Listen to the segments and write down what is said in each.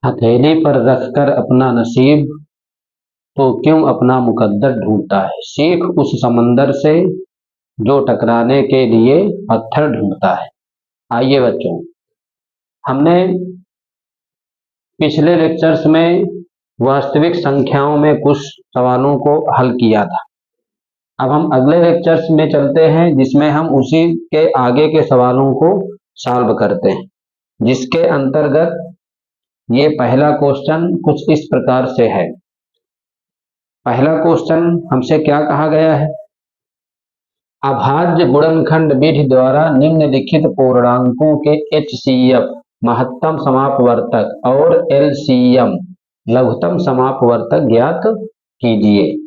हथेली पर रखकर अपना नसीब तो क्यों अपना मुकद्दर ढूंढता है। सीख उस समंदर से जो टकराने के लिए पत्थर ढूंढता है। आइए बच्चों, हमने पिछले लेक्चर्स में वास्तविक संख्याओं में कुछ सवालों को हल किया था। अब हम अगले लेक्चर्स में चलते हैं जिसमें हम उसी के आगे के सवालों को सॉल्व करते हैं, जिसके अंतर्गत ये पहला क्वेश्चन कुछ इस प्रकार से है। पहला क्वेश्चन हमसे क्या कहा गया है। अभाज्य गुणनखंड विधि द्वारा निम्नलिखित पूर्णांकों के HCF महत्तम समापवर्तक और LCM लघुत्तम समापवर्तक ज्ञात कीजिए।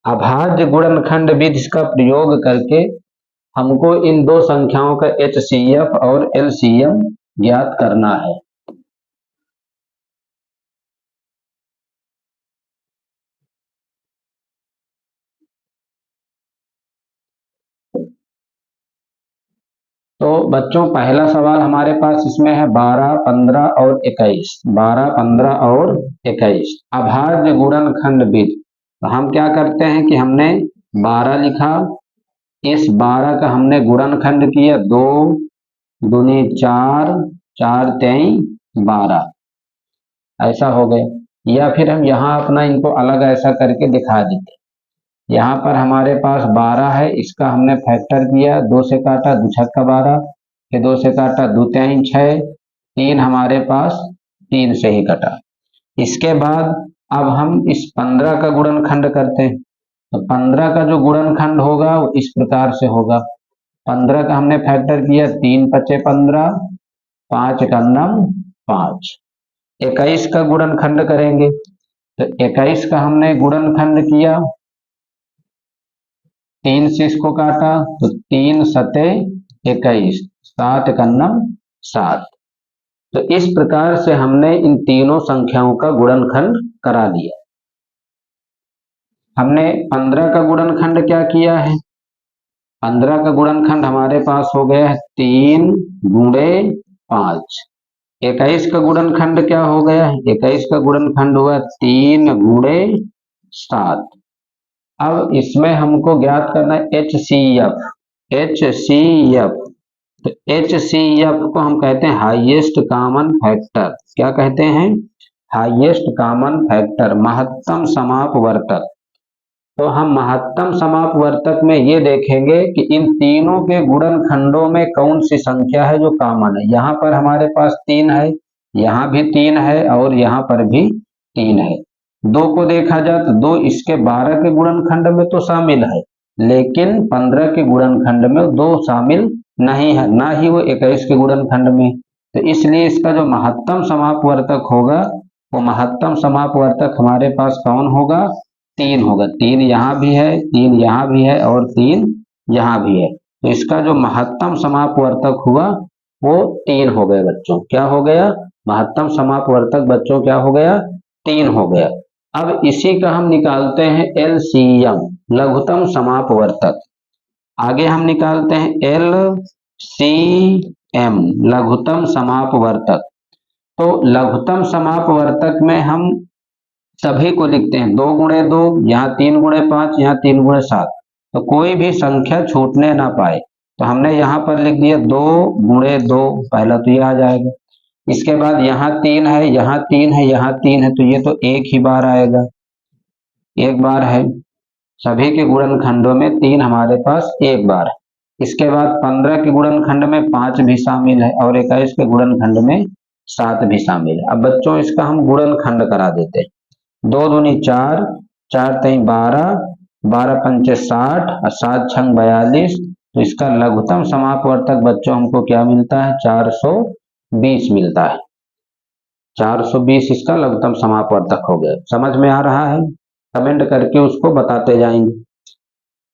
अभाज्य गुणनखंड विधि का प्रयोग करके हमको इन दो संख्याओं का HCF और LCM ज्ञात करना है। तो बच्चों पहला सवाल हमारे पास इसमें है 12, 15 और 21। 12, 15 और 21 अभाज्य गुणनखंड विधि। तो हम क्या करते हैं कि हमने 12 लिखा, इस 12 का हमने गुणनखंड किया 2 दूनी 4, 4 तेई 12, ऐसा हो गया। या फिर हम यहाँ अपना इनको अलग ऐसा करके दिखा देते। यहाँ पर हमारे पास 12 है, इसका हमने फैक्टर किया, 2 से काटा 2 छक्का 12, फिर 2 से काटा 2 तेई 6, 3 हमारे पास 3 से ही कटा। इसके बाद अब हम इस 15 का गुणनखंड करते हैं। तो 15 का जो गुणनखंड होगा वो इस प्रकार से होगा। 15 का हमने फैक्टर किया, 3 पचे 15, 5 का नम 5। 21 का गुणनखंड करेंगे, तो 21 का हमने गुणनखंड किया, 3 से इसको काटा तो 3 सते 21, 7 का नम 7। तो इस प्रकार से हमने इन तीनों संख्याओं का गुणनखंड करा दिया। हमने 15 का गुणनखंड क्या किया है। 15 का गुणनखंड हमारे पास हो गया है 3 गुणे 5। 21 का गुणनखंड क्या हो गया है। 21 का गुणनखंड हुआ 3 गुणे 7। अब इसमें हमको ज्ञात करना है HCF। HCF, तो HCF को हम कहते हैं हाईएस्ट कॉमन फैक्टर। क्या कहते हैं, हाईएस्ट कॉमन फैक्टर, महत्तम समापवर्तक। तो हम महत्तम समापवर्तक में ये देखेंगे कि इन तीनों के गुणनखंडों में कौन सी संख्या है जो कॉमन है। यहाँ पर हमारे पास 3 है, यहाँ भी 3 है और यहाँ पर भी 3 है। 2 को देखा जाए तो 2 इसके 12 के गुणनखंड में तो शामिल है, लेकिन 15 के गुणनखंड में 2 शामिल नहीं है, ना ही वो 21 के गुणनखंड में। तो इसलिए इसका जो महत्तम समापवर्तक होगा वो महत्तम समापवर्तक हमारे पास कौन होगा, 3 होगा। 3 यहाँ भी है, 3 यहाँ भी है और 3 यहाँ भी है। तो इसका जो महत्तम समापवर्तक हुआ वो 3 हो गया बच्चों। क्या हो गया, महत्तम समापवर्तक बच्चों क्या हो गया, 3 हो गया। अब इसी का हम निकालते हैं LCM, लघुत्तम समापवर्तक। आगे हम निकालते हैं LCM, लघुत्तम समापवर्तक। तो लघुत्तम समापवर्तक में हम सभी को लिखते हैं 2 गुणे 2, यहाँ 3 गुणे 5, यहाँ 3 गुणे 7। तो कोई भी संख्या छूटने ना पाए, तो हमने यहाँ पर लिख दिया 2 गुणे 2, पहला तो ये आ जाएगा। इसके बाद यहाँ 3 है, यहाँ 3 है, यहाँ 3 है, तो ये तो एक ही बार आएगा, एक बार है। सभी के गुणनखंडों में 3 हमारे पास एक बार है। इसके बाद 15 के गुणनखंड में 5 भी शामिल है और 21 के गुणनखंड में 7 भी शामिल है। अब बच्चों इसका हम गुणनखंड करा देते हैं। 2 दूनी 4, 4 तेई 12, 12 पंचे 60 और 7 छंग 42। तो इसका लघुत्तम समापवर्तक बच्चों हमको क्या मिलता है, 420 मिलता है। 420 इसका लघुत्तम समापवर्तक हो गया। समझ में आ रहा है, कमेंट करके उसको बताते जाएंगे।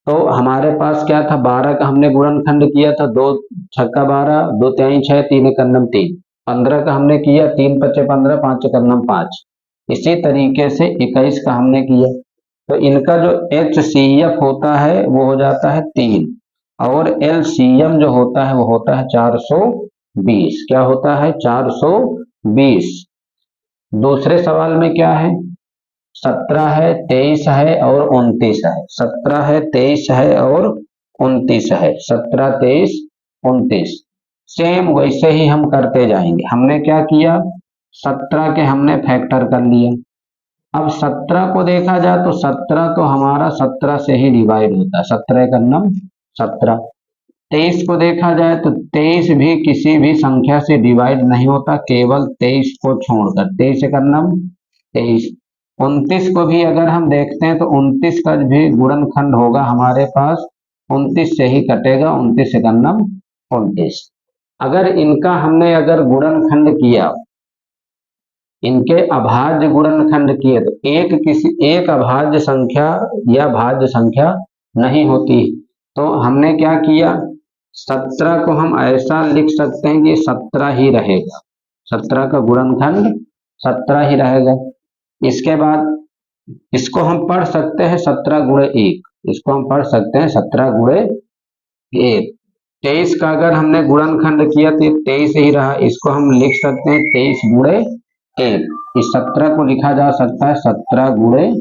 तो हमारे पास क्या था, 12 का हमने गुणनखंड किया था, 2 छक्का 12, 2 तेई 6, 3 एक नम 3। 15 का हमने किया, 3 पचे 15, 5 एक नम 5। इसी तरीके से 21 का हमने किया, तो इनका जो HCF होता है वो हो जाता है 3 और LCM जो होता है वो होता है 420। क्या होता है? 420। दूसरे सवाल में क्या है? 17 है, 23 है और 29 है। 17 है, 23 है और 29 है। 17, 23, 29। सेम वैसे ही हम करते जाएंगे। हमने क्या किया? 17 के हमने फैक्टर कर लिए। अब 17 को देखा जाए तो 17 तो हमारा 17 से ही डिवाइड होता है। 17 का नम 17। 23 को देखा जाए तो 23 भी किसी भी संख्या से डिवाइड नहीं होता, केवल 23 को छोड़कर। 23 का नम 23। 29 को भी अगर हम देखते हैं तो 29 का भी गुणनखंड होगा हमारे पास, 29 से ही कटेगा। 29 का नम 29। अगर इनका हमने अगर गुणनखंड किया, इनके अभाज्य गुणनखंड किए, तो एक अभाज्य संख्या या भाज्य संख्या नहीं होती। तो हमने क्या किया? 17 को हम ऐसा लिख सकते हैं कि 17 ही रहेगा। 17 का गुणनखंड 17 ही रहेगा। इसके बाद इसको हम पढ़ सकते हैं 17 गुणे 1। इसको हम पढ़ सकते हैं 17 गुणे 1। 23 का अगर हमने गुणनखंड किया तो 23 ही रहा। इसको हम लिख सकते हैं 23 गुणे 1। इस 17 को लिखा जा सकता है 17 गुणे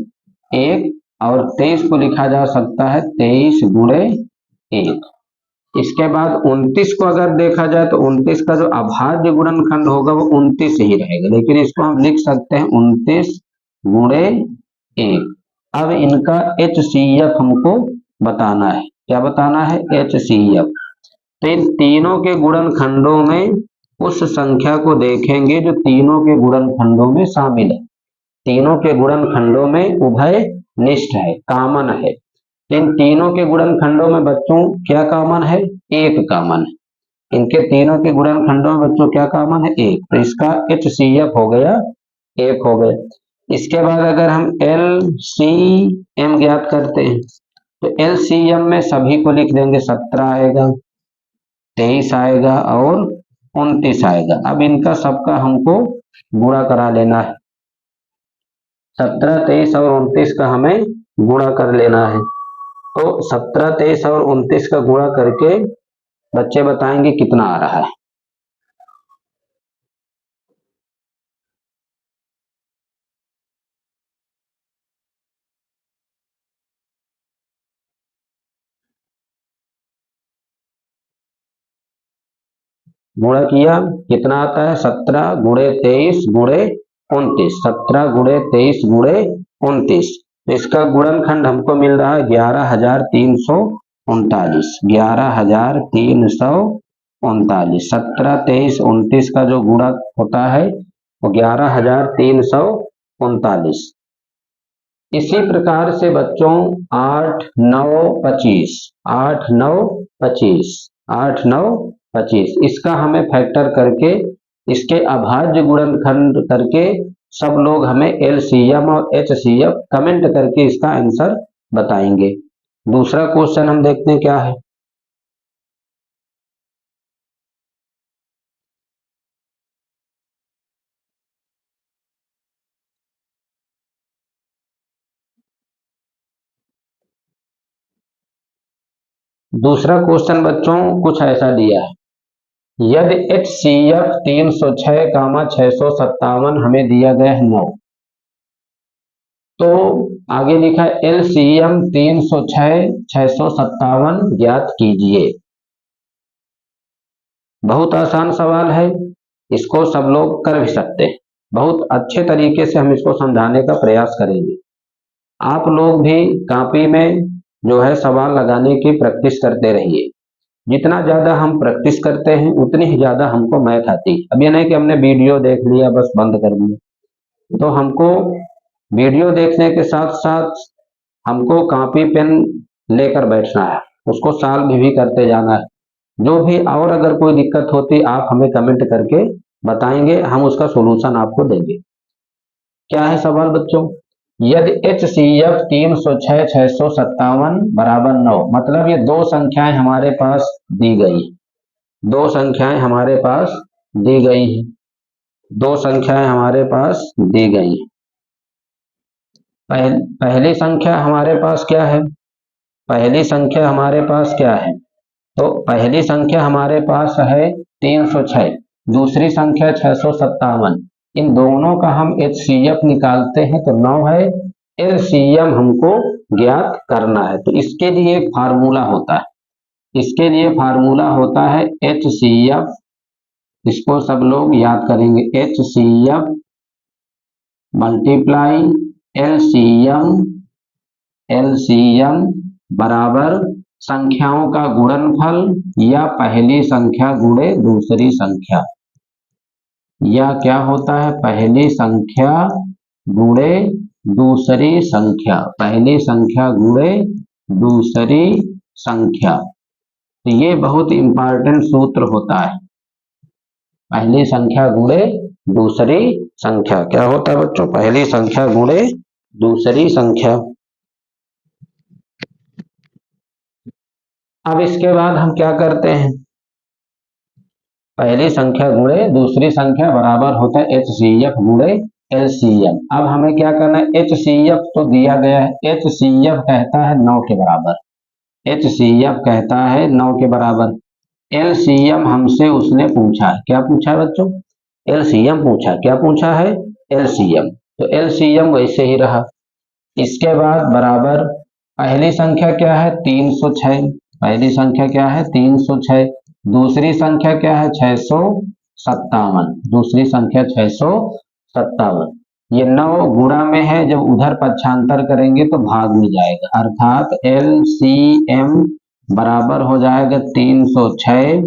1 और 23 को लिखा जा सकता है 23 गुणे 1। इसके बाद 29 को अगर देखा जाए तो 29 का जो अभाज्य गुणनखंड होगा वो 29 ही रहेगा, लेकिन इसको हम लिख सकते हैं 29 गुणे 1। अब इनका HCF हमको बताना है। क्या बताना है? HCF। तो इन तीनों के गुणनखंडों में उस संख्या को देखेंगे जो तीनों के गुणनखंडों में शामिल है। तीनों के गुणनखंडों में उभय निष्ठ है, कॉमन है। इन तीनों के गुणनखंडों में बच्चों क्या कॉमन है? 1 कॉमन है। इनके तीनों के गुणनखंडों में बच्चों क्या कॉमन है? 1। तो इसका HCF हो गया 1 हो गया। इसके बाद अगर हम LCM ज्ञात करते हैं तो LCM में सभी को लिख देंगे। 17 आएगा, 23 आएगा और 29 आएगा। अब इनका सबका हमको गुणा करा लेना है। 17, 23 और 29 का हमें गुणा कर लेना है। तो 17, 23 और 29 का गुणा करके बच्चे बताएंगे कितना आ रहा है। गुणा किया, कितना आता है? 17 गुणे 23 गुणे 29। 17 गुणे 23 गुणे 29। तो इसका गुणनखंड हमको मिल रहा है 11,339। 11,339। 17, 23, 29 का जो गुणा होता है वो 11,339। इसी प्रकार से बच्चों 8, 9, 25। 8, 9, 25। 8, 9, 25। इसका हमें फैक्टर करके इसके अभाज्य गुणनखंड करके सब लोग हमें LCM और HCF कमेंट करके इसका आंसर बताएंगे। दूसरा क्वेश्चन हम देखते हैं क्या है। दूसरा क्वेश्चन बच्चों कुछ ऐसा दिया है। यदि HCF 306, 657 हमें दिया गया है 9, तो आगे लिखा है LCM 306, 657 ज्ञात कीजिए। बहुत आसान सवाल है, इसको सब लोग कर भी सकते हैं। बहुत अच्छे तरीके से हम इसको समझाने का प्रयास करेंगे। आप लोग भी कॉपी में जो है सवाल लगाने की प्रैक्टिस करते रहिए। जितना ज्यादा हम प्रैक्टिस करते हैं उतनी ही ज्यादा हमको मैथ आती है। अब ये नहीं कि हमने वीडियो देख लिया बस बंद कर दिया। तो हमको वीडियो देखने के साथ साथ हमको कॉपी पेन लेकर बैठना है, उसको सॉल्व भी करते जाना है। जो भी और अगर कोई दिक्कत होती आप हमें कमेंट करके बताएंगे, हम उसका सोल्यूशन आपको देंगे। क्या है सवाल बच्चों? यदि HCF 306, 657 बराबर 9, मतलब ये दो संख्याएं हमारे पास दी गई। दो संख्याएं हमारे पास दी गई हैं। दो संख्याएं हमारे पास दी गई हैं। पहली संख्या हमारे पास क्या है? पहली संख्या हमारे पास क्या है? तो पहली संख्या हमारे पास है 306, दूसरी संख्या 657। इन दोनों का हम एचसीएफ निकालते हैं तो 9 है। एलसीएम हमको ज्ञात करना है, तो इसके लिए फार्मूला होता है, इसके लिए फार्मूला होता है एचसीएफ। इसको सब लोग याद करेंगे, एचसीएफ मल्टीप्लाई एलसीएम, एलसीएम बराबर संख्याओं का गुणनफल या पहली संख्या गुणे दूसरी संख्या, या क्या होता है? पहली संख्या गुणे दूसरी संख्या, पहली संख्या गुणे दूसरी संख्या। तो ये बहुत इंपॉर्टेंट सूत्र होता है, पहली संख्या गुणे दूसरी संख्या। क्या होता है बच्चों? पहली संख्या गुणे दूसरी संख्या। अब इसके बाद हम क्या करते हैं? पहली संख्या गुणे दूसरी संख्या बराबर होता है एचसीएफ गुणे एलसीएम। अब हमें क्या करना है? एचसीएफ तो दिया गया है, एचसीएफ कहता है 9 के बराबर, एचसीएफ कहता है 9 के बराबर। एलसीएम हमसे उसने पूछा है, क्या पूछा है बच्चों? एलसीएम पूछा, क्या पूछा है? एलसीएम। तो एलसीएम वैसे ही रहा। इसके बाद बराबर पहली संख्या क्या है? 306, पहली संख्या क्या है? 306। दूसरी संख्या क्या है? 657, दूसरी संख्या 657। ये 9 गुणा में है, जब उधर पक्षांतर करेंगे तो भाग में जाएगा, अर्थात एलसीएम बराबर हो जाएगा 306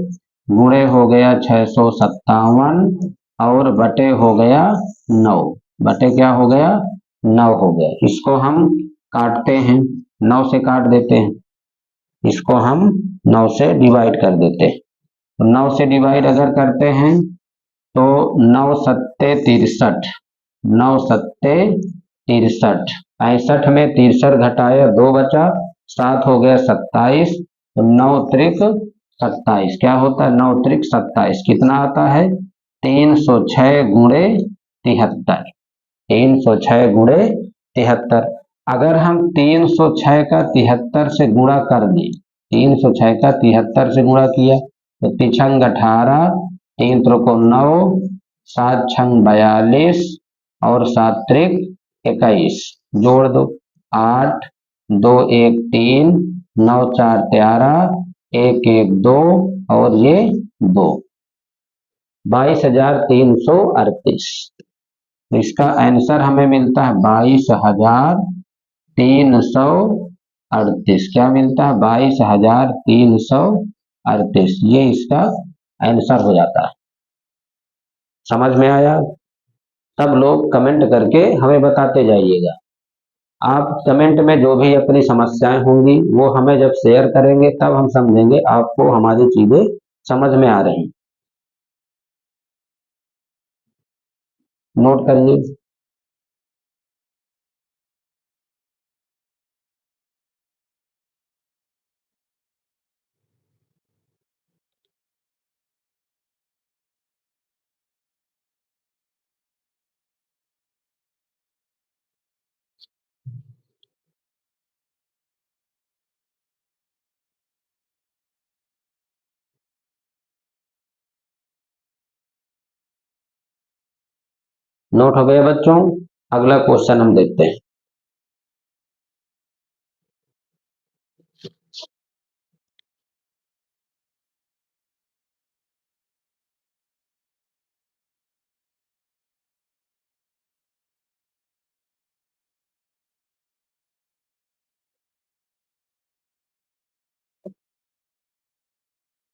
गुणे हो गया 657 और बटे हो गया 9, बटे क्या हो गया? 9 हो गया। इसको हम काटते हैं, 9 से काट देते हैं, इसको हम 9 से डिवाइड कर देते हैं। तो 9 से डिवाइड अगर करते हैं तो 9 सत्ते 63, 9 सत्ते 63, 65 में 63 घटाया 2 बचा, 7 हो गया 27, तो 9 त्रिक 27। क्या होता है? 9 त्रिक 27 कितना आता है? 306 गुणे 73, 306 गुणे 73। अगर हम 306 का 73 से गुणा कर दें, 306 का 73 से गुणा किया तो 3 18, 3 त्रिको 9, 7 छंग 42 और 7 त्रिक 21, जोड़ दो 8, 2 1 3, 9 4 13, 1 1 2 और ये 2, 22,338। तो इसका आंसर हमें मिलता है 22,338। क्या मिलता है? 22,338, ये इसका आंसर हो जाता है। समझ में आया? सब लोग कमेंट करके हमें बताते जाइएगा। आप कमेंट में जो भी अपनी समस्याएं होंगी वो हमें जब शेयर करेंगे तब हम समझेंगे आपको हमारी चीजें समझ में आ रही। नोट करिए। नोट हो गया बच्चों? अगला क्वेश्चन हम देखते हैं।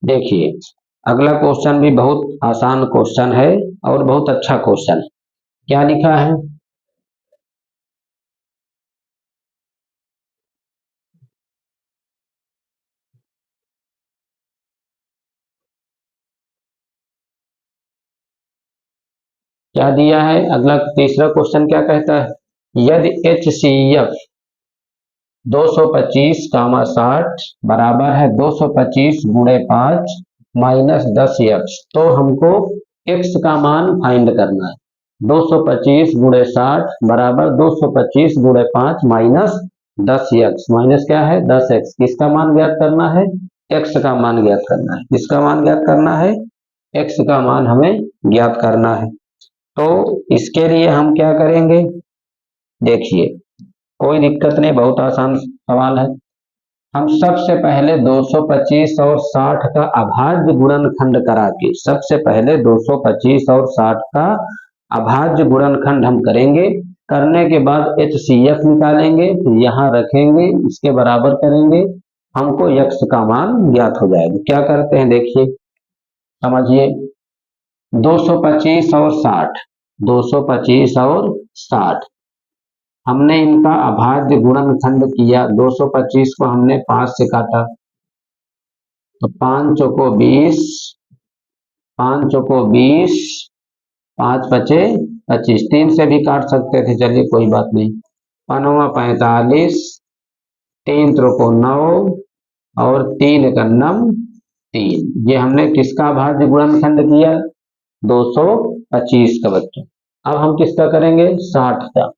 देखिए, अगला क्वेश्चन भी बहुत आसान क्वेश्चन है और बहुत अच्छा क्वेश्चन है। क्या लिखा है? क्या दिया है? अगला तीसरा क्वेश्चन क्या कहता है? यदि HCF 225, बराबर है 225 गुणे 5 माइनस 10x, तो हमको x का मान फाइंड करना है। 225 गुणे 60 बराबर 225 गुणे 5 माइनस 10x। माइनस क्या है 10x। किसका मान ज्ञात करना है, x का मान ज्ञात करना है। किसका मान ज्ञात करना है, x का मान हमें ज्ञात करना है। तो इसके लिए हम क्या करेंगे, देखिए कोई दिक्कत नहीं, बहुत आसान सवाल है। हम सबसे पहले 225 और 60 का अभाज्य गुणनखंड करा के, सबसे पहले 225 और 60 का अभाज्य गुणनखंड हम करेंगे। करने के बाद HCF निकालेंगे, फिर यहाँ रखेंगे, इसके बराबर करेंगे, हमको x का मान ज्ञात हो जाएगा। क्या करते हैं देखिए, समझिए, 225 और 60, 225 और 60 हमने इनका अभाज्य गुणनखंड किया। 225 को हमने 5 से काटा, तो 5 चौको 20, 5 चौको 20, 5 पचे 25, 3 से भी काट सकते थे, चलिए कोई बात नहीं। पनवा 45, 3 त्रिको 9 और 3 एकन्नम 3। ये हमने किसका अभाज्य गुणनखंड किया, 225 का बच्चों। अब हम किसका करेंगे, 60 का।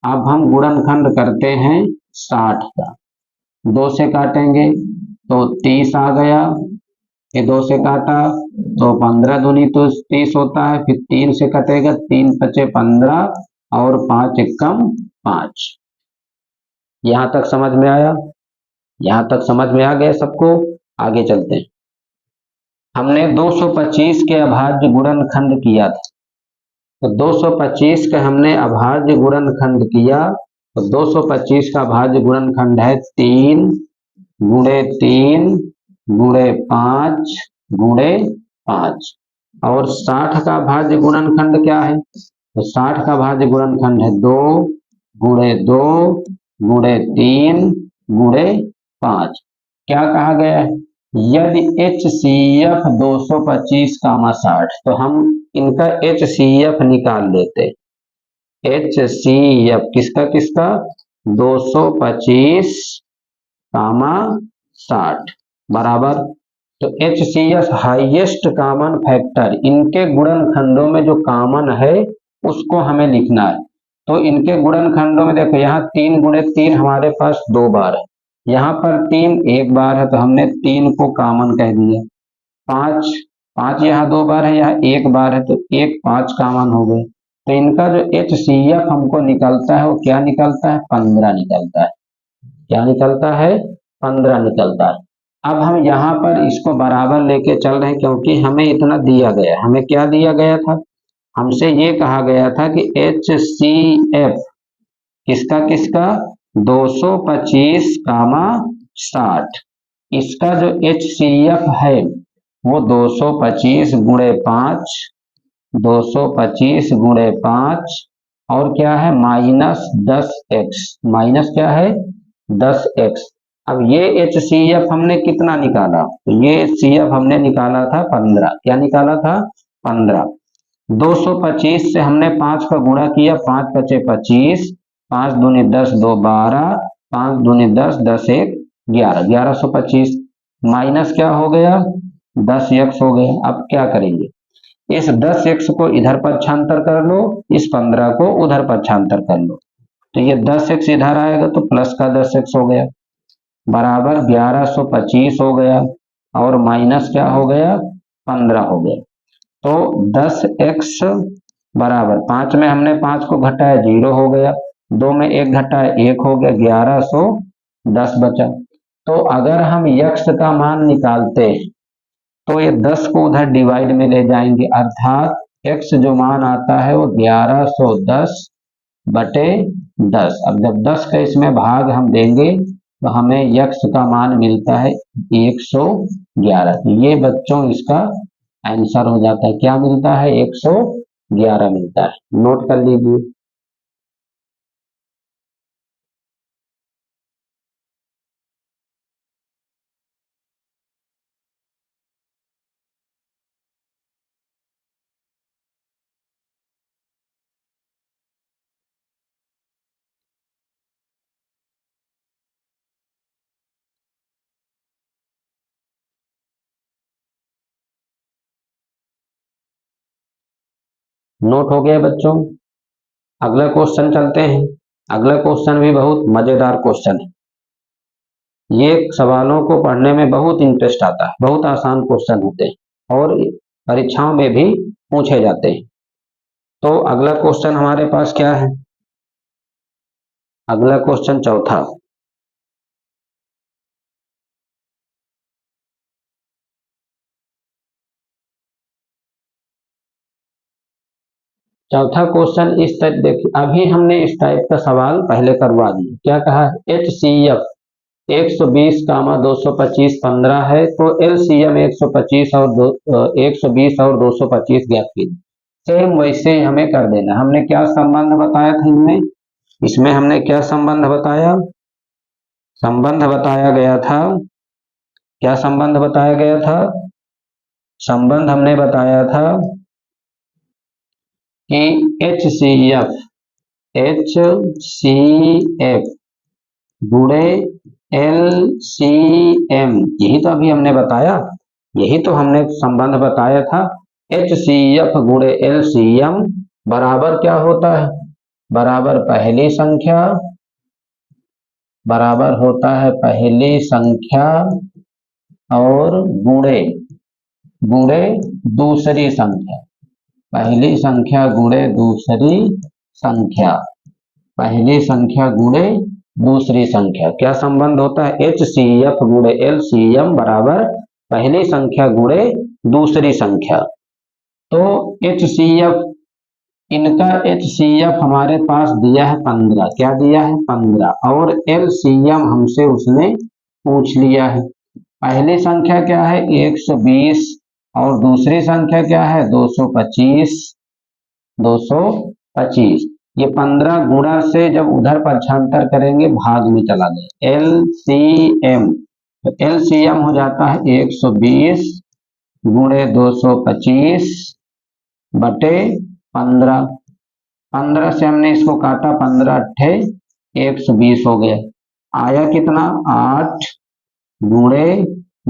अब हम गुणनखंड करते हैं 60 का। 2 से काटेंगे तो 30 आ गया, ये 2 से काटा तो 15 दूनी तो 30 होता है, फिर 3 से कटेगा, 3 पचे 15 और 5 एकम 5। यहां तक समझ में आया, यहां तक समझ में आ गया सबको। आगे चलते हैं। हमने 225 के अभाज्य गुणनखंड किया था, तो 225 का हमने अभाज्य गुणनखंड किया, तो 225 का अभाज्य गुणनखंड है 3 गुणे 3 गुणे 5 गुणे 5। और 60 का भाज्य गुणनखंड क्या है, तो 60 का भाज्य गुणनखंड है 2 गुणे 2 गुणे 3 गुणे 5। क्या कहा गया है, यदि HCF 225 कामा 60, तो हम इनका HCF निकाल लेते। HCF किसका किसका, 225 कामा 60 बराबर, तो HCF हाईएस्ट कॉमन फैक्टर, इनके गुणनखंडों में जो कॉमन है उसको हमें लिखना है। तो इनके गुणनखंडों में देखो, यहाँ 3 गुणे 3 हमारे पास 2 बार है, यहाँ पर 3 एक बार है, तो हमने 3 को कॉमन कह दिया। 5 5 यहाँ 2 बार है, यहाँ एक बार है, तो 1 5 कॉमन हो गए। तो इनका जो HCF हमको निकलता है वो क्या निकलता है, 15 निकलता है। क्या निकलता है, 15 निकलता है। अब हम यहाँ पर इसको बराबर लेके चल रहे हैं, क्योंकि हमें इतना दिया गया। हमें क्या दिया गया था, हमसे ये कहा गया था कि HCF किसका किसका, 225 कामा 60, इसका जो HCF है वो 225 गुणे 5, 225 गुणे 5 और क्या है माइनस 10x, माइनस क्या है 10x। अब ये HCF हमने कितना निकाला, तो ये HCF हमने निकाला था 15। क्या निकाला था, 15। 225 से हमने 5 का गुणा किया, 5 पचे 25, 5 दूनी 10 2 12, 5 दूनी 10 10 1 11, 1125 माइनस क्या हो गया 10x हो गया। अब क्या करेंगे, इस 10x को इधर पक्षांतर कर लो, इस 15 को उधर पक्षांतर कर लो, तो ये 10x इधर आएगा तो प्लस का 10x हो गया, बराबर 1125 हो गया, और माइनस क्या हो गया 15 हो गया। तो 10x बराबर 5 में हमने 5 को घटाया 0 हो गया, 2 में 1 घटाया 1 हो गया, 1110 बचा। तो अगर हम x का मान निकालते हैं तो ये 10 को उधर डिवाइड में ले जाएंगे, अर्थात x जो मान आता है वो 1110 बटे 10। अब जब 10 का इसमें भाग हम देंगे तो हमें x का मान मिलता है 111। ये बच्चों इसका आंसर हो जाता है, क्या मिलता है 111 मिलता है। नोट कर लीजिए। नोट हो गया बच्चों। अगला क्वेश्चन चलते हैं। अगला क्वेश्चन भी बहुत मजेदार क्वेश्चन है। ये सवालों को पढ़ने में बहुत इंटरेस्ट आता है, बहुत आसान क्वेश्चन होते हैं और परीक्षाओं में भी पूछे जाते हैं। तो अगला क्वेश्चन हमारे पास क्या है? अगला क्वेश्चन चौथा। चौथा क्वेश्चन इस तरह देखिए, अभी हमने इस टाइप का सवाल पहले करवा दिया। क्या कहा? HCF 120 कामा 225 15 है, तो LCM 125 और 120 और 225 ज्ञात कीजिए। सेम वैसे ही हमें कर देना। हमने क्या संबंध बताया था इनमें? इसमें हमने क्या संबंध बताया? संबंध बताया गया था। क्या संबंध बताया गया था? संबंध हमने बताया था कि HCF गुणे LCM, यही तो अभी हमने बताया, यही तो हमने संबंध बताया था। HCF गुणे LCM बराबर क्या होता है? बराबर पहली संख्या, बराबर होता है पहली संख्या और गुणे गुणे दूसरी संख्या। पहली संख्या गुणे दूसरी संख्या, पहली संख्या गुणे दूसरी संख्या। क्या संबंध होता है? HCF गुणे LCM बराबर पहली संख्या गुणे दूसरी संख्या। तो HCF, इनका HCF हमारे पास दिया है 15। क्या दिया है? 15। और LCM हमसे उसने पूछ लिया है। पहली संख्या क्या है? 120 और दूसरी संख्या क्या है? 225। 225, ये 15 गुणा से जब उधर पक्षांतर करेंगे भाग में चला गया। LCM, तो LCM हो जाता है 120 गुणे 225 बटे 15। 15 से हमने इसको काटा, 15 अट्ठे 120 हो गया। आया कितना? 8 गुणे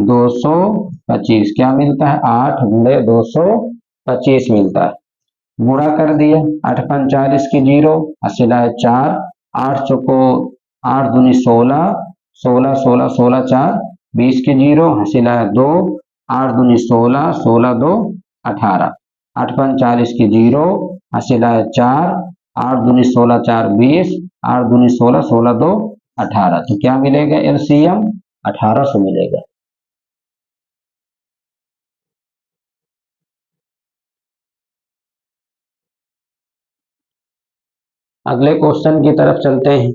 225। क्या मिलता है? 8 गुणे 225 मिलता है। गुणा कर दिया, 8 45 की 0, असिलाए 4, 8 चौको 8 दूनी 16, 16 16 16 4 20 की 0, हसिलाए 2, 8 दूनी 16, 16 2 18, 8 45 की 0, हसिलाए 4, 8 दूनी 16 4 20, 8 दूनी 16, 16 2 18। तो क्या मिलेगा? LCM 1800 मिलेगा। अगले क्वेश्चन की तरफ चलते हैं।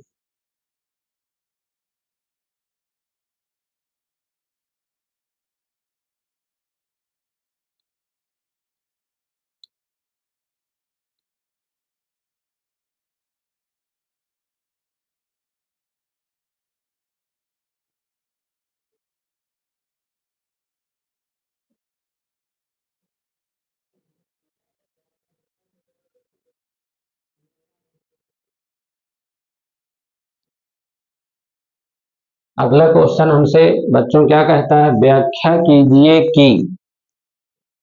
अगला क्वेश्चन हमसे बच्चों क्या कहता है? व्याख्या कीजिए कि,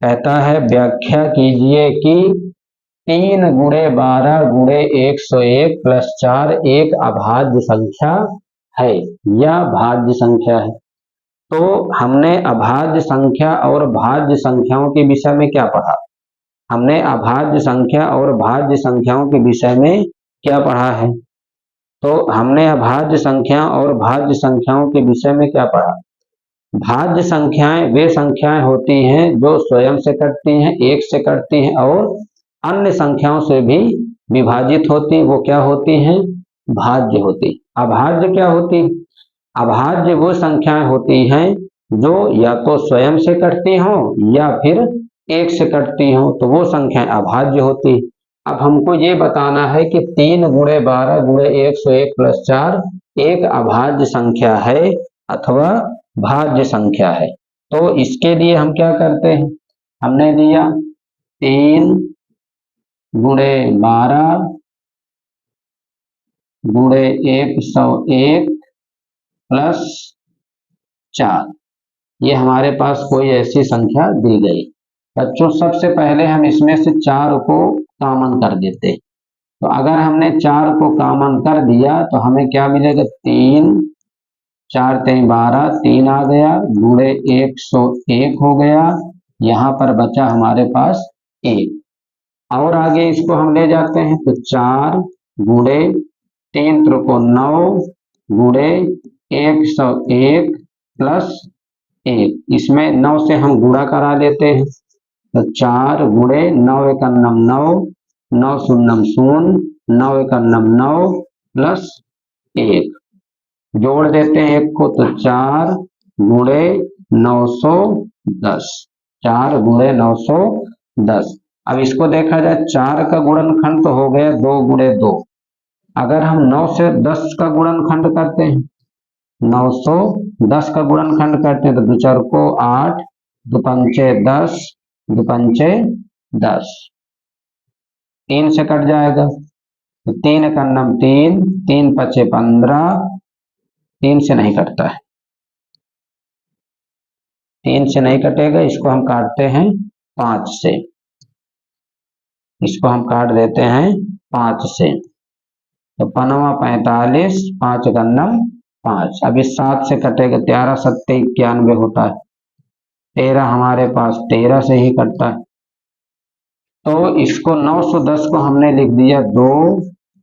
कहता है व्याख्या कीजिए कि 3 गुणे 12 गुणे 101 प्लस 4 एक अभाज्य संख्या है या भाज्य संख्या है। तो हमने अभाज्य संख्या और भाज्य संख्याओं के विषय में क्या पढ़ा? हमने अभाज्य संख्या और भाज्य संख्याओं के विषय में क्या पढ़ा है? तो हमने अभाज्य संख्या और भाज्य संख्याओं के विषय में क्या पढ़ा? भाज्य संख्याएं वे संख्याएं होती हैं जो स्वयं से कटती हैं, एक से कटती हैं और अन्य संख्याओं से भी विभाजित होती। वो क्या होती हैं? भाज्य होती। अभाज्य क्या होती? अभाज्य वो संख्याएं होती हैं जो या तो स्वयं से कटती हों या फिर एक से कटती हों, तो वो संख्याएं अभाज्य होती। अब हमको ये बताना है कि 3 गुणे 12 गुणे 101 प्लस 4 एक अभाज्य संख्या है अथवा भाज्य संख्या है। तो इसके लिए हम क्या करते हैं? हमने दिया 3 गुणे 12 गुणे 101 प्लस 4, ये हमारे पास कोई ऐसी संख्या दी गई। बच्चों सबसे पहले हम इसमें से 4 को कॉमन कर देते। तो अगर हमने 4 को कॉमन कर दिया तो हमें क्या मिलेगा, 3, 4 3 12, 3 आ गया, गुणे 101 हो गया, यहाँ पर बचा हमारे पास 1। और आगे इसको हम ले जाते हैं तो 4 गुणे 3 त्रिको 9 गुणे 101 प्लस 1, इसमें 9 से हम गुणा करा देते हैं तो 4 गुणे 9 एकन्नम 9, 9 शून्यम शून्य, 9 एकन्नम 9 प्लस 1, जोड़ देते हैं एक को तो 4 गुणे 910, 4 गुणे 910। अब इसको देखा जाए 4 का गुणनखंड तो हो गया 2 गुणे 2, अगर हम 9 से 10 का गुणनखंड करते हैं, 910 का गुणनखंड करते हैं तो 2 4 को 8, 2 पंचे 10, 2 पंचे 10, 3 से कट जाएगा तो 3 एकन्नम 3, 3 पचे 15, 3 से नहीं कटता है, 3 से नहीं कटेगा, इसको हम काटते हैं 5 से, इसको हम काट देते हैं 5 से, तो 5 45, 5 एकन्नम 5। अब इस 7 से कटेगा, 13 7 91 होता है, 13 हमारे पास 13 से ही कटता है। तो इसको 910 को हमने लिख दिया 2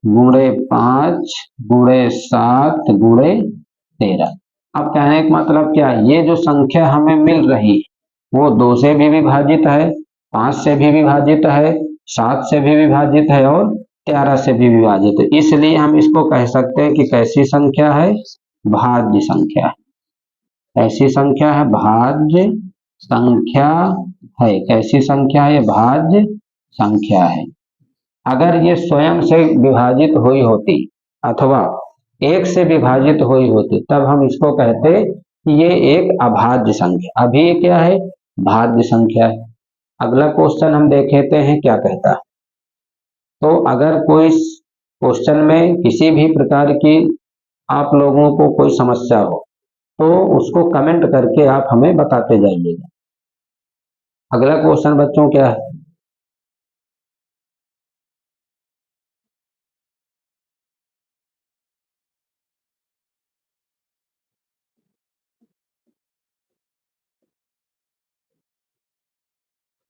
गुणे 5 गुणे 7 गुणे 13। अब कहने का मतलब क्या है, ये जो संख्या हमें मिल रही वो 2 से भी विभाजित है, 5 से भी विभाजित है, 7 से भी विभाजित है और 13 से भी विभाजित है, इसलिए हम इसको कह सकते हैं कि कैसी संख्या है, भाज्य संख्या है। ऐसी संख्या है, भाज्य संख्या है। कैसी संख्या है, भाज्य संख्या है। अगर ये स्वयं से विभाजित हुई होती अथवा 1 से विभाजित हुई होती तब हम इसको कहते कि ये एक अभाज्य संख्या। अभी ये क्या है, भाज्य संख्या है। अगला क्वेश्चन हम देखेते हैं क्या कहता है। तो अगर कोई क्वेश्चन में किसी भी प्रकार की आप लोगों को कोई समस्या हो तो उसको कमेंट करके आप हमें बताते जाइएगा। अगला क्वेश्चन बच्चों क्या है,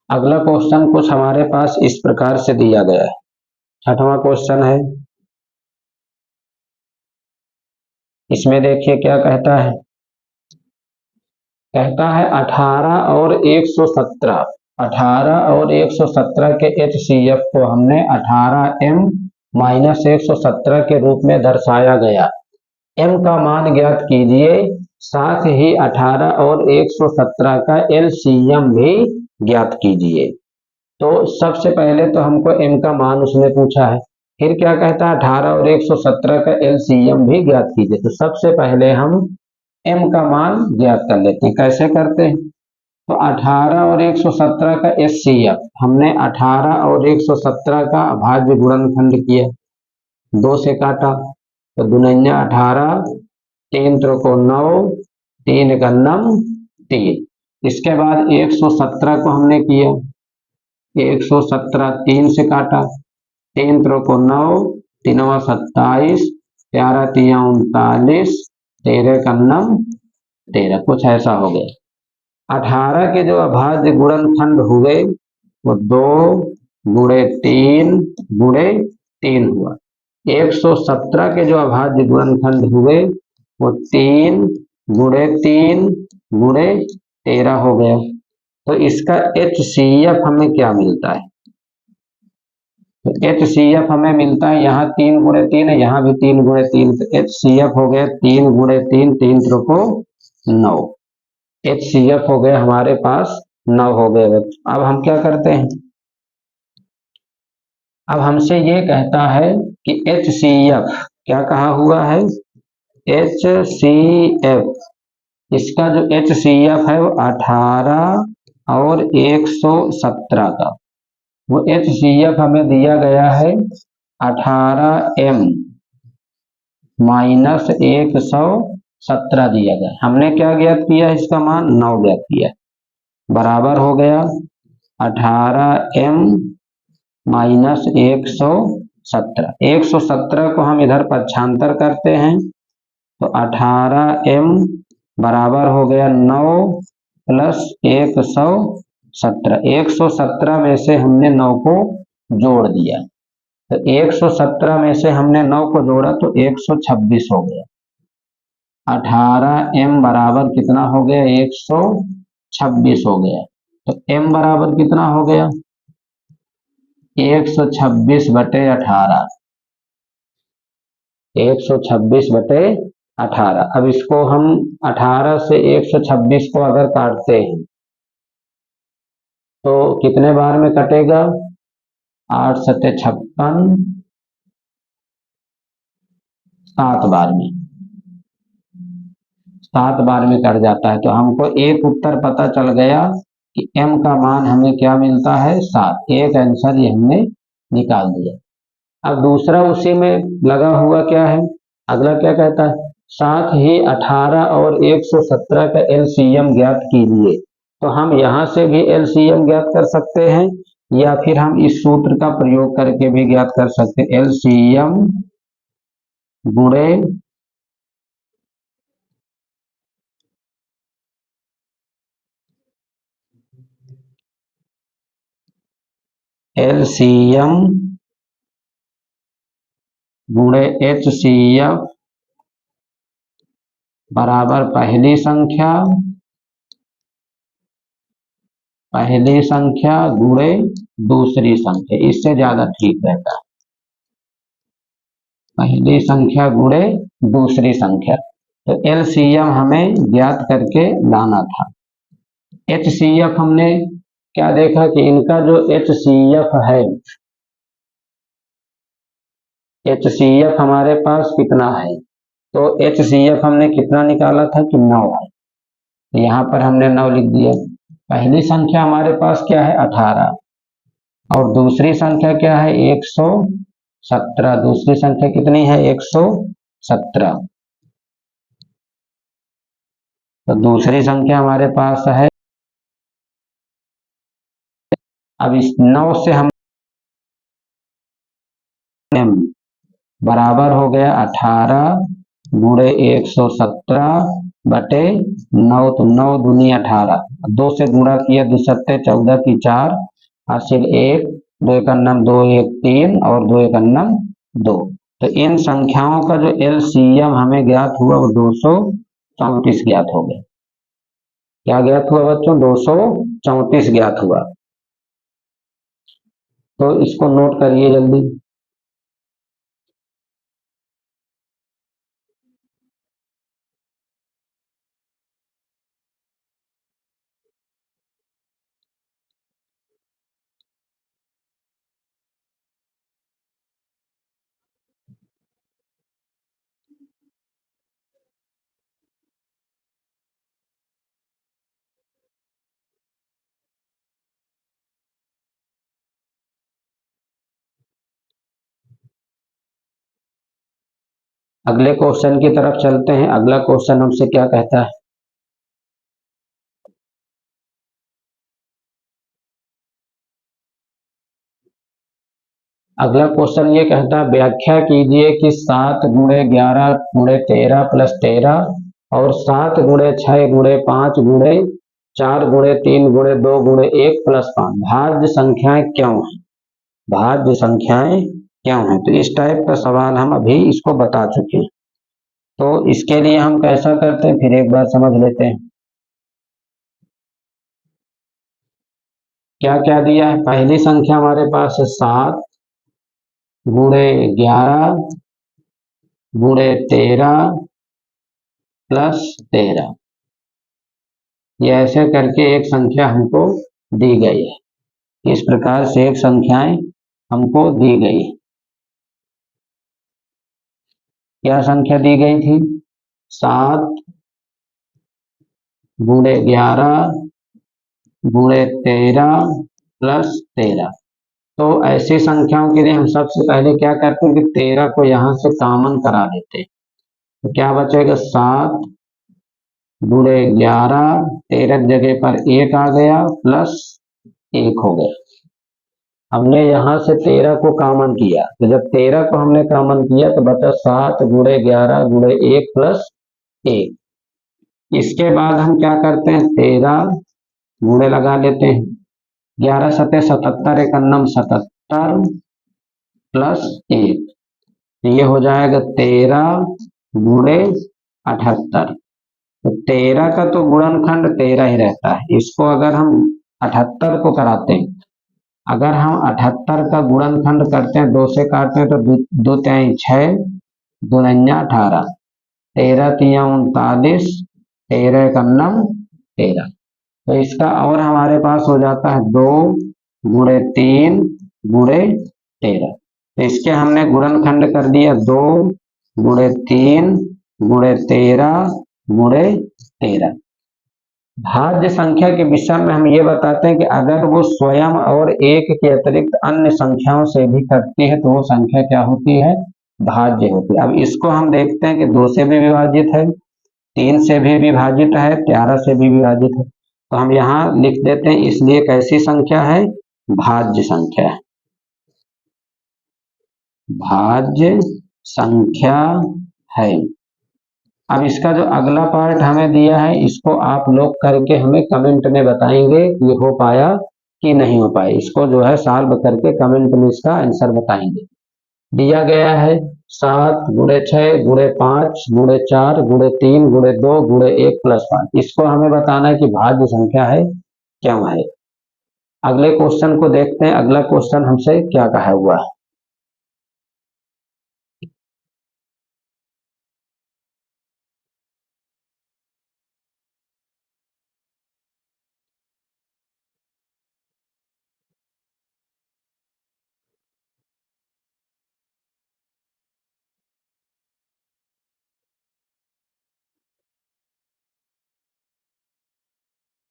अगला क्वेश्चन कुछ हमारे पास इस प्रकार से दिया गया है। 6वां क्वेश्चन है, इसमें देखिए क्या कहता है, कहता है 18 और 117, 18 और 117 के HCF को हमने 18m माइनस 117 के रूप में दर्शाया गया। m का मान ज्ञात कीजिए, साथ ही 18 और 117 का LCM भी ज्ञात कीजिए। तो सबसे पहले तो हमको m का मान उसने पूछा है, फिर क्या कहता है 18 और 117 का LCM भी ज्ञात कीजिए। तो सबसे पहले हम m का मान ज्ञात कर लेते हैं। कैसे करते हैं, तो 18 और 117 का HCF हमने 18 और 117 का अभाज्य गुणनखंड किया, 2 से काटा तो दुनिया 18, 3 त्रिको 9, 3 एकन्नम 3। इसके बाद 117 को हमने किया, 117 3 से काटा, 3 त्रिको 9, 3 27, 11 3 39, 13 एकन्नम 13, कुछ ऐसा हो गया। 18 के जो अभाज्य गुणनखंड हुए वो 2 गुणे 3 गुणे 3 हुआ। 117 के जो अभाज्य गुणनखंड हुए वो 3 गुणे 3 गुणे 13 हो गया। तो इसका HCF हमें क्या मिलता है, तो HCF हमें मिलता है, यहाँ 3 गुणे 3 है, यहाँ भी 3 गुणे 3, तो HCF हो गया 3 गुणे 3, 3 त्रिको 9, HCF हो गया हमारे पास 9 हो गए। अब हम क्या करते हैं, अब हमसे ये कहता है कि HCF क्या कहा हुआ है, HCF, इसका जो HCF है वो 18 और 117 का, वो HCF हमें दिया गया है 18m माइनस 117 दिया गया। हमने क्या ज्ञात किया, इसका मान 9 ज्ञात किया, बराबर हो गया 18m माइनस 117। 117 को हम इधर पक्षांतर करते हैं तो 18m बराबर हो गया 9 प्लस 117। 117 में से हमने 9 को जोड़ दिया, तो 117 में से हमने 9 को जोड़ा तो 126 हो गया। 18m बराबर कितना हो गया? 126 हो गया। तो m बराबर कितना हो गया? 126/18। 126/18। अब इसको हम 18 से 126 को अगर काटते हैं तो कितने बार में कटेगा? 8 सत्ते 56, 7 बार में। 7 बार में कट जाता है। तो हमको एक उत्तर पता चल गया कि m का मान हमें क्या मिलता है? 7। एक आंसर ये हमने निकाल दिया। अब दूसरा उसी में लगा हुआ क्या है? अगला क्या कहता है? साथ ही 18 और 117 का एलसीएम ज्ञात कीजिए। तो हम यहाँ से भी एलसीएम ज्ञात कर सकते हैं या फिर हम इस सूत्र का प्रयोग करके भी ज्ञात कर सकते हैं। एलसीएम गुणे एलसीएम गुणे एचसीएफ बराबर पहली संख्या गुणे दूसरी संख्या। इससे ज्यादा ठीक रहता है, पहली संख्या गुणे दूसरी संख्या। तो एलसीएम हमें ज्ञात करके लाना था। एचसीएफ हमने क्या देखा कि इनका जो एचसीएफ है, एचसीएफ हमारे पास कितना है? तो एचसीएफ हमने कितना निकाला था कि 9 है। तो यहाँ पर हमने 9 लिख दिया। पहली संख्या हमारे पास क्या है? 18। और दूसरी संख्या क्या है? 117। दूसरी संख्या कितनी है? 117। तो दूसरी संख्या हमारे पास है। अब इस 9 से हम बराबर हो गया 18 गुणे 117/9। तो 9 दूनी 18, 2 से गुणा किया 2 सत्ते 14 की 4, हासिल 1, 2 एक अन्नम 2 1 3 और 2 एक अन्नम 2। तो इन संख्याओं का जो एलसीएम हमें ज्ञात हुआ वो 234 ज्ञात हो गया। क्या ज्ञात हुआ बच्चों? 234 ज्ञात हुआ। तो इसको नोट करिए जल्दी। अगले क्वेश्चन की तरफ चलते हैं। अगला क्वेश्चन हमसे क्या कहता है? अगला क्वेश्चन ये कहता है व्याख्या कीजिए कि 7 गुणे 11 गुणे 13 प्लस 13 और 7 गुणे 6 गुणे 5 गुणे 4 गुणे 3 गुणे 2 गुणे 1 प्लस 5 भाज्य संख्याएं क्यों है? भाज्य संख्याएं क्यों है? तो इस टाइप का सवाल हम अभी इसको बता चुके हैं। तो इसके लिए हम कैसा करते हैं फिर एक बार समझ लेते हैं। क्या क्या दिया है? पहली संख्या हमारे पास है 7 गुणे 11 गुणे 13 प्लस 13। ये ऐसे करके एक संख्या हमको दी गई है। इस प्रकार से एक संख्याएं हमको दी गई। क्या संख्या दी गई थी? 7 गुणे 11 गुणे 13 प्लस 13। तो ऐसी संख्याओं के लिए हम सबसे पहले क्या करते हैं कि 13 को यहां से कॉमन करा देते हैं। तो क्या बचेगा? 7 गुणे 11, 13 जगह पर 1 आ गया प्लस 1 हो गया। हमने यहाँ से 13 को कॉमन किया, तो जब 13 को हमने कॉमन किया तो बचा 7 गुणे 11 गुणे 1 प्लस 1। इसके बाद हम क्या करते हैं, 13 गुणे लगा लेते हैं, 11 सते 77, एक अन्नम 77 प्लस 1, ये हो जाएगा 13 गुणे 78। तो 13 का तो गुणनखंड 13 ही रहता है, इसको अगर हम 78 को कराते हैं, अगर हम 78 का गुणनखंड करते हैं, 2 से काटते हैं तो दो त्याई 6, दूना 18, 13 तिया 39, 13 कन्नम 13। तो इसका और हमारे पास हो जाता है 2 गुणे 3 गुणे 13। तो इसके हमने गुणनखंड कर दिया 2 गुणे 3 गुणे 13 गुणे 13। भाज्य संख्या के विषय में हम ये बताते हैं कि अगर वो स्वयं और एक के अतिरिक्त अन्य संख्याओं से भी करती है तो वो संख्या क्या होती है, भाज्य होती है। अब इसको हम देखते हैं कि 2 से भी विभाजित है, 3 से भी विभाजित है, 11 से भी विभाजित है, तो हम यहाँ लिख देते हैं, इसलिए कैसी संख्या है, भाज्य संख्या है, भाज्य संख्या है। अब इसका जो अगला पार्ट हमें दिया है, इसको आप लोग करके हमें कमेंट में बताएंगे कि हो पाया कि नहीं हो पाया। इसको जो है सॉल्व करके कमेंट में इसका आंसर बताएंगे। दिया गया है 7 गुणे 6 गुणे 5 गुणे 4 गुणे 3 गुणे 2 गुणे 1 प्लस 5। इसको हमें बताना है कि भाज्य संख्या है क्या है। अगले क्वेश्चन को देखते हैं, अगला क्वेश्चन हमसे क्या कहा हुआ है।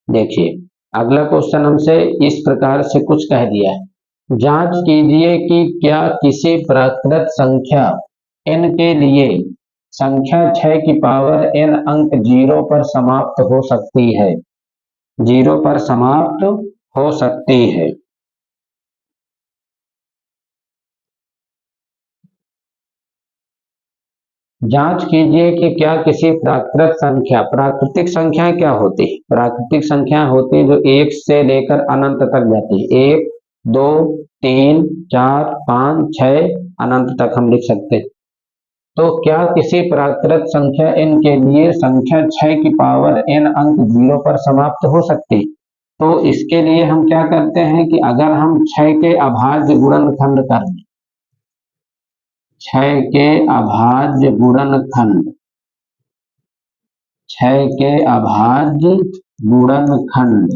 देखिए अगला क्वेश्चन हमसे इस प्रकार से कुछ कह दिया है, जांच कीजिए कि क्या किसी प्राकृत संख्या n के लिए संख्या 6 की पावर n अंक 0 पर समाप्त हो सकती है, 0 पर समाप्त हो सकती है। जांच कीजिए कि क्या किसी प्राकृतिक संख्या क्या होती है, प्राकृतिक संख्या होती है जो 1 से लेकर अनंत तक जाती है, 1 2 3 4 5 6 अनंत तक हम लिख सकते हैं। तो क्या किसी प्राकृत संख्या n के लिए संख्या 6 की पावर n अंक 0 पर समाप्त हो सकती है। तो इसके लिए हम क्या करते हैं कि अगर हम 6 के अभाज्य गुणनखंड कर दें, 6 के अभाज्य गुणनखंड, 6 के अभाज्य गुणनखंड,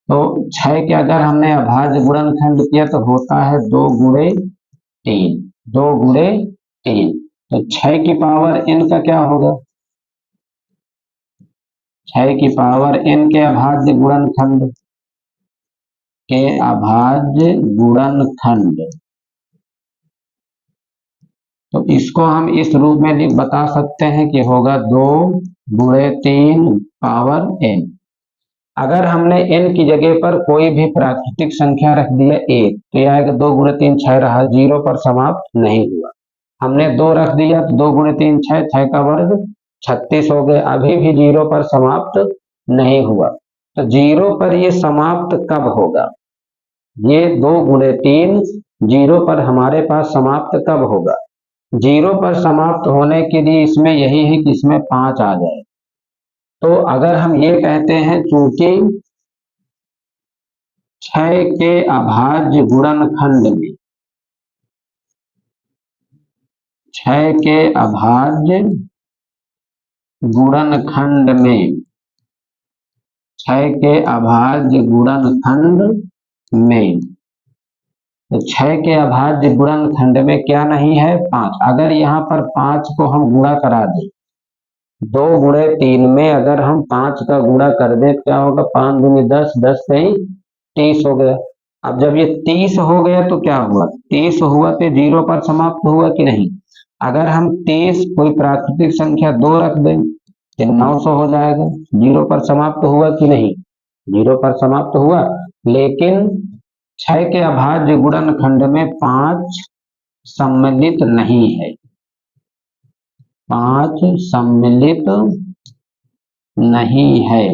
तो 6 के अगर हमने अभाज्य गुणनखंड किया तो होता है 2 गुणे 3, 2 गुणे 3। तो 6 की पावर n का क्या होगा, 6 की पावर n के अभाज्य गुणनखंड, के अभाज्य गुणनखंड। तो इसको हम इस रूप में बता सकते हैं कि होगा 2 गुणे 3 पावर n। अगर हमने n की जगह पर कोई भी प्राकृतिक संख्या रख दिया 1, तो यह आएगा 2 गुणे 3 6 रहा, 0 पर समाप्त नहीं हुआ। हमने 2 रख दिया तो 2 गुणे 3 6, 6 का वर्ग 36 हो गए, अभी भी 0 पर समाप्त नहीं हुआ। तो 0 पर ये समाप्त कब होगा, ये 2 गुणे 3 0 पर हमारे पास समाप्त कब होगा, 0 पर समाप्त होने के लिए इसमें यही है कि इसमें 5 आ जाए। तो अगर हम ये कहते हैं चूंकि 6 के अभाज्य गुणनखंड में, 6 के अभाज्य गुणनखंड में, 6 के अभाज्य गुणनखंड में, तो 6 के अभाज्य गुणनखंड में क्या नहीं है, 5। अगर यहाँ पर 5 को हम गुणा करा दें, 2 गुणे 3 में अगर हम 5 का गुणा कर दें क्या होगा, 5 दूनी 10, 10 कहीं 30 हो गया। अब जब ये 30 हो गया तो क्या हुआ, 30 हुआ तो 0 पर समाप्त हुआ कि नहीं। अगर हम 30 कोई प्राकृतिक संख्या 2 रख दें तो 900 हो जाएगा, 0 पर समाप्त हुआ कि नहीं, 0 पर समाप्त हुआ। लेकिन 6 के अभाज्य गुणनखंड में 5 सम्मिलित नहीं है, 5 सम्मिलित नहीं है,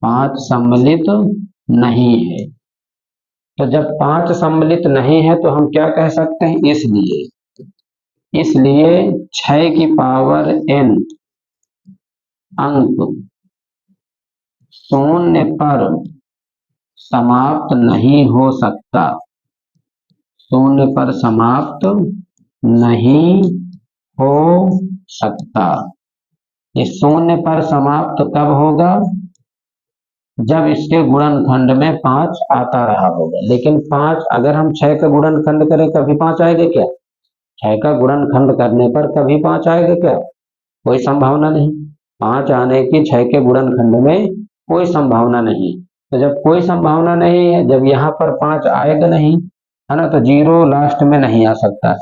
5 सम्मिलित नहीं है। तो जब 5 सम्मिलित नहीं है तो हम क्या कह सकते हैं, इसलिए 6 की पावर n अंक शून्य पर समाप्त नहीं हो सकता, शून्य पर समाप्त नहीं हो सकता। ये शून्य पर समाप्त कब होगा, जब इसके गुणनखंड में 5 आता रहा होगा। लेकिन 5 अगर हम 6 का गुणनखंड करें कभी 5 आएगा क्या, 6 का गुणनखंड करने पर कभी 5 आएगा क्या, कोई संभावना नहीं। 5 आने की 6 के गुणनखंड में कोई संभावना नहीं। तो जब कोई संभावना नहीं है, जब यहाँ पर 5 आएगा नहीं, है ना, तो 0 लास्ट में नहीं आ सकता।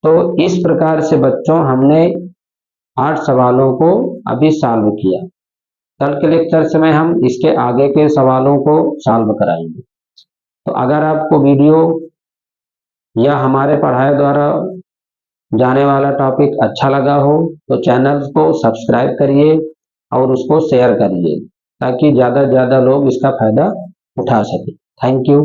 तो इस प्रकार से बच्चों हमने 8 सवालों को अभी सॉल्व किया। कल के लेक्चर से में हम इसके आगे के सवालों को सॉल्व कराएंगे। तो अगर आपको वीडियो या हमारे पढ़ाई द्वारा जाने वाला टॉपिक अच्छा लगा हो तो चैनल को सब्सक्राइब करिए और उसको शेयर करिए ताकि ज़्यादा से ज़्यादा लोग इसका फायदा उठा सके। Thank you.